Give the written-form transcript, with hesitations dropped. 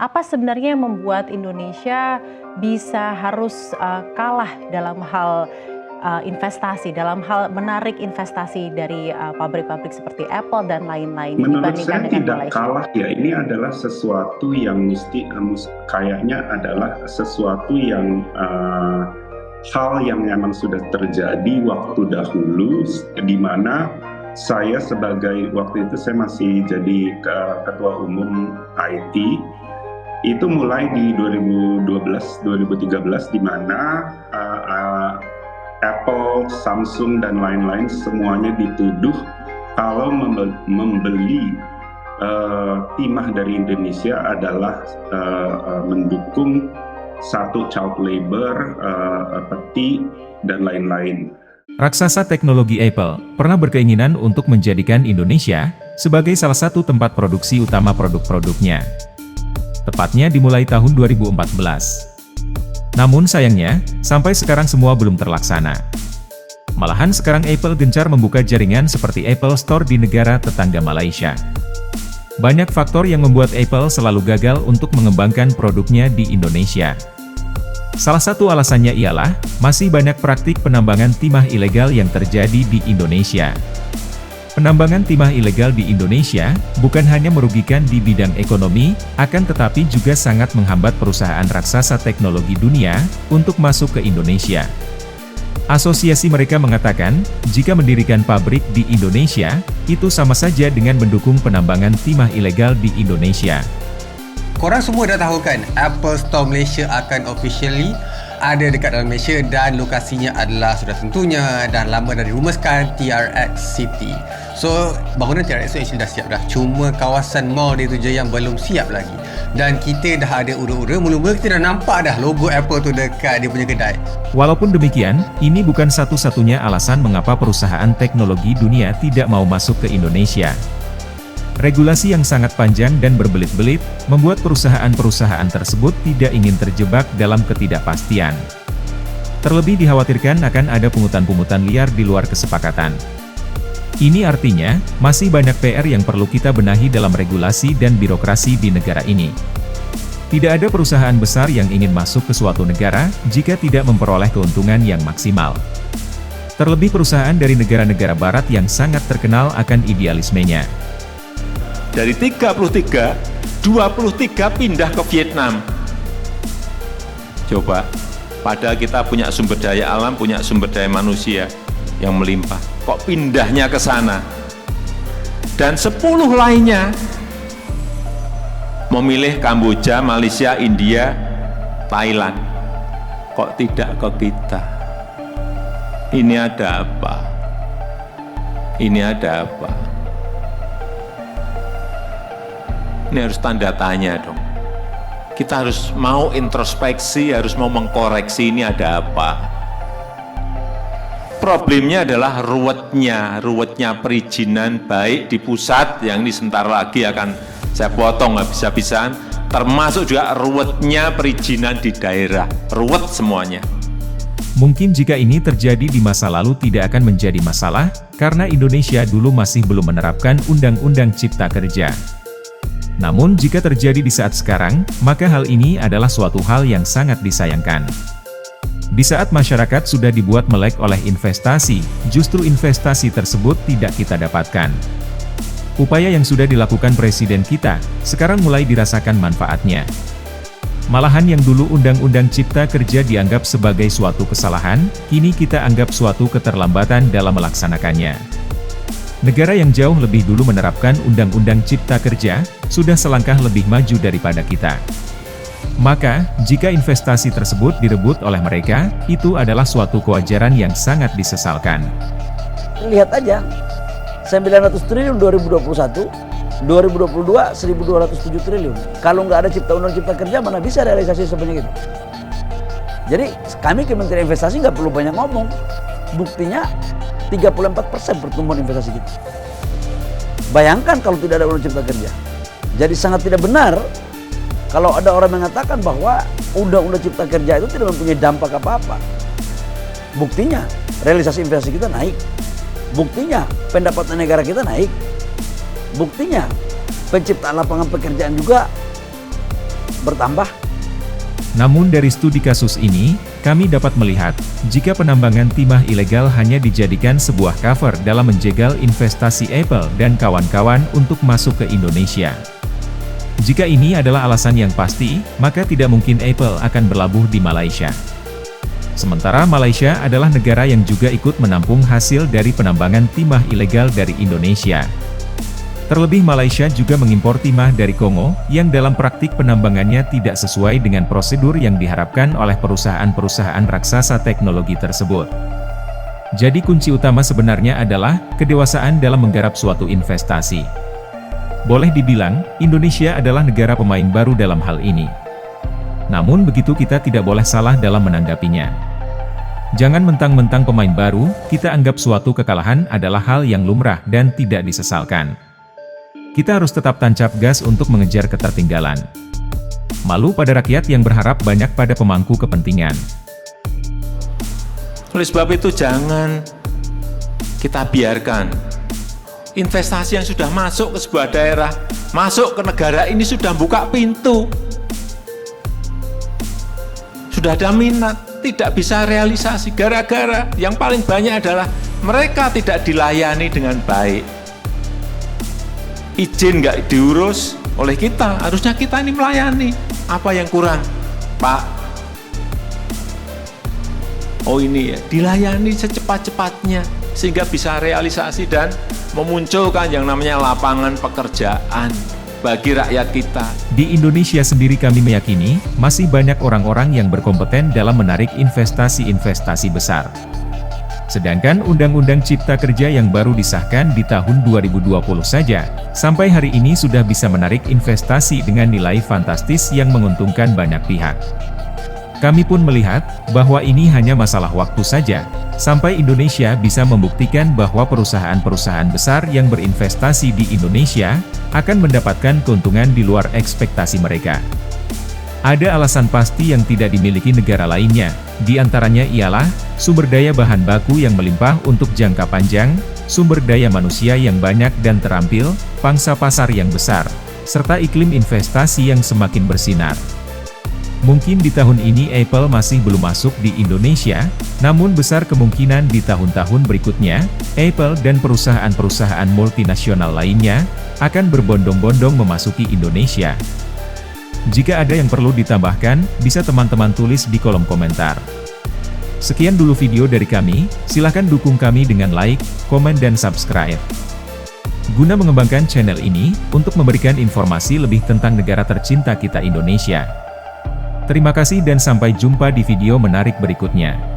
Apa sebenarnya yang membuat Indonesia bisa harus kalah dalam hal investasi, dalam hal menarik investasi dari pabrik-pabrik seperti Apple dan lain-lain Menurut dibandingkan saya dengan tidak Malaysia? kalah ya, ini adalah sesuatu yang kayaknya adalah sesuatu yang hal yang memang sudah terjadi waktu dahulu, di mana saya sebagai waktu itu saya masih jadi ketua umum IT, itu mulai di 2012-2013 di mana Apple, Samsung dan lain-lain semuanya dituduh kalau membeli timah dari Indonesia adalah mendukung satu child labor, peti dan lain-lain. Raksasa teknologi Apple pernah berkeinginan untuk menjadikan Indonesia sebagai salah satu tempat produksi utama produk-produknya. Tepatnya dimulai tahun 2014. Namun sayangnya, sampai sekarang semua belum terlaksana. Malahan sekarang Apple gencar membuka jaringan seperti Apple Store di negara tetangga Malaysia. Banyak faktor yang membuat Apple selalu gagal untuk mengembangkan produknya di Indonesia. Salah satu alasannya ialah, masih banyak praktik penambangan timah ilegal yang terjadi di Indonesia. Penambangan timah ilegal di Indonesia bukan hanya merugikan di bidang ekonomi, akan tetapi juga sangat menghambat perusahaan raksasa teknologi dunia untuk masuk ke Indonesia. Asosiasi mereka mengatakan, jika mendirikan pabrik di Indonesia, itu sama saja dengan mendukung penambangan timah ilegal di Indonesia. Korang semua dah tahu kan, Apple Store Malaysia akan officially ada dekat dalam Malaysia dan lokasinya adalah sudah tentunya dah lama dah dirumuskan TRX City. So, bangunan TRX tu actually dah siap dah. Cuma kawasan mall dia tu je yang belum siap lagi. Dan kita dah ada ura-ura, mula-mula kita dah nampak dah logo Apple tu dekat dia punya kedai. Walaupun demikian, ini bukan satu-satunya alasan mengapa perusahaan teknologi dunia tidak mau masuk ke Indonesia. Regulasi yang sangat panjang dan berbelit-belit, membuat perusahaan-perusahaan tersebut tidak ingin terjebak dalam ketidakpastian. Terlebih dikhawatirkan akan ada pungutan-pungutan liar di luar kesepakatan. Ini artinya, masih banyak PR yang perlu kita benahi dalam regulasi dan birokrasi di negara ini. Tidak ada perusahaan besar yang ingin masuk ke suatu negara, jika tidak memperoleh keuntungan yang maksimal. Terlebih perusahaan dari negara-negara barat yang sangat terkenal akan idealismenya. Dari 33, 23 pindah ke Vietnam. Coba, padahal kita punya sumber daya alam, punya sumber daya manusia yang melimpah. Kok pindahnya ke sana? Dan 10 lainnya memilih Kamboja, Malaysia, India, Thailand. Kok tidak ke kita? Ini ada apa? Ini ada apa? Ini harus tanda tanya dong. Kita harus mau introspeksi, harus mau mengkoreksi ini ada apa. Problemnya adalah ruwetnya perizinan baik di pusat, yang ini sebentar lagi akan saya potong habis-habisan, termasuk juga ruwetnya perizinan di daerah, ruwet semuanya. Mungkin jika ini terjadi di masa lalu tidak akan menjadi masalah, karena Indonesia dulu masih belum menerapkan Undang-Undang Cipta Kerja. Namun jika terjadi di saat sekarang, maka hal ini adalah suatu hal yang sangat disayangkan. Di saat masyarakat sudah dibuat melek oleh investasi, justru investasi tersebut tidak kita dapatkan. Upaya yang sudah dilakukan Presiden kita, sekarang mulai dirasakan manfaatnya. Malahan yang dulu Undang-Undang Cipta Kerja dianggap sebagai suatu kesalahan, kini kita anggap suatu keterlambatan dalam melaksanakannya. Negara yang jauh lebih dulu menerapkan Undang-Undang Cipta Kerja, sudah selangkah lebih maju daripada kita. Maka, jika investasi tersebut direbut oleh mereka, itu adalah suatu kewajaran yang sangat disesalkan. Lihat aja, 900 triliun 2021, 2022 1.207 triliun. Kalau nggak ada Undang Cipta Kerja, mana bisa realisasi sebanyak itu? Jadi, kami Kementerian Investasi nggak perlu banyak ngomong. Buktinya, 34% pertumbuhan investasi kita. Bayangkan kalau tidak ada Undang Cipta Kerja. Jadi sangat tidak benar kalau ada orang mengatakan bahwa Undang-Undang Cipta Kerja itu tidak mempunyai dampak apa-apa. Buktinya, realisasi investasi kita naik. Buktinya, pendapatan negara kita naik. Buktinya, penciptaan lapangan pekerjaan juga bertambah. Namun dari studi kasus ini, kami dapat melihat, jika penambangan timah ilegal hanya dijadikan sebuah cover dalam menjegal investasi Apple dan kawan-kawan untuk masuk ke Indonesia. Jika ini adalah alasan yang pasti, maka tidak mungkin Apple akan berlabuh di Malaysia. Sementara Malaysia adalah negara yang juga ikut menampung hasil dari penambangan timah ilegal dari Indonesia. Terlebih Malaysia juga mengimpor timah dari Kongo, yang dalam praktik penambangannya tidak sesuai dengan prosedur yang diharapkan oleh perusahaan-perusahaan raksasa teknologi tersebut. Jadi kunci utama sebenarnya adalah kedewasaan dalam menggarap suatu investasi. Boleh dibilang, Indonesia adalah negara pemain baru dalam hal ini. Namun begitu kita tidak boleh salah dalam menanggapinya. Jangan mentang-mentang pemain baru, kita anggap suatu kekalahan adalah hal yang lumrah dan tidak disesalkan. Kita harus tetap tancap gas untuk mengejar ketertinggalan. Malu pada rakyat yang berharap banyak pada pemangku kepentingan. Oleh sebab itu jangan kita biarkan investasi yang sudah masuk ke sebuah daerah, masuk ke negara ini sudah buka pintu. Sudah ada minat, tidak bisa realisasi. Gara-gara yang paling banyak adalah mereka tidak dilayani dengan baik. Izin nggak diurus oleh kita, harusnya kita ini melayani. Apa yang kurang, Pak? Oh ini ya, dilayani secepat-cepatnya, sehingga bisa realisasi dan memunculkan yang namanya lapangan pekerjaan bagi rakyat kita. Di Indonesia sendiri kami meyakini, masih banyak orang-orang yang berkompeten dalam menarik investasi-investasi besar. Sedangkan Undang-Undang Cipta Kerja yang baru disahkan di tahun 2020 saja, sampai hari ini sudah bisa menarik investasi dengan nilai fantastis yang menguntungkan banyak pihak. Kami pun melihat bahwa ini hanya masalah waktu saja, sampai Indonesia bisa membuktikan bahwa perusahaan-perusahaan besar yang berinvestasi di Indonesia akan mendapatkan keuntungan di luar ekspektasi mereka. Ada alasan pasti yang tidak dimiliki negara lainnya, di antaranya ialah sumber daya bahan baku yang melimpah untuk jangka panjang, sumber daya manusia yang banyak dan terampil, pangsa pasar yang besar, serta iklim investasi yang semakin bersinar. Mungkin di tahun ini Apple masih belum masuk di Indonesia, namun besar kemungkinan di tahun-tahun berikutnya, Apple dan perusahaan-perusahaan multinasional lainnya akan berbondong-bondong memasuki Indonesia. Jika ada yang perlu ditambahkan, bisa teman-teman tulis di kolom komentar. Sekian dulu video dari kami, silahkan dukung kami dengan like, komen dan subscribe. Guna mengembangkan channel ini, untuk memberikan informasi lebih tentang negara tercinta kita Indonesia. Terima kasih dan sampai jumpa di video menarik berikutnya.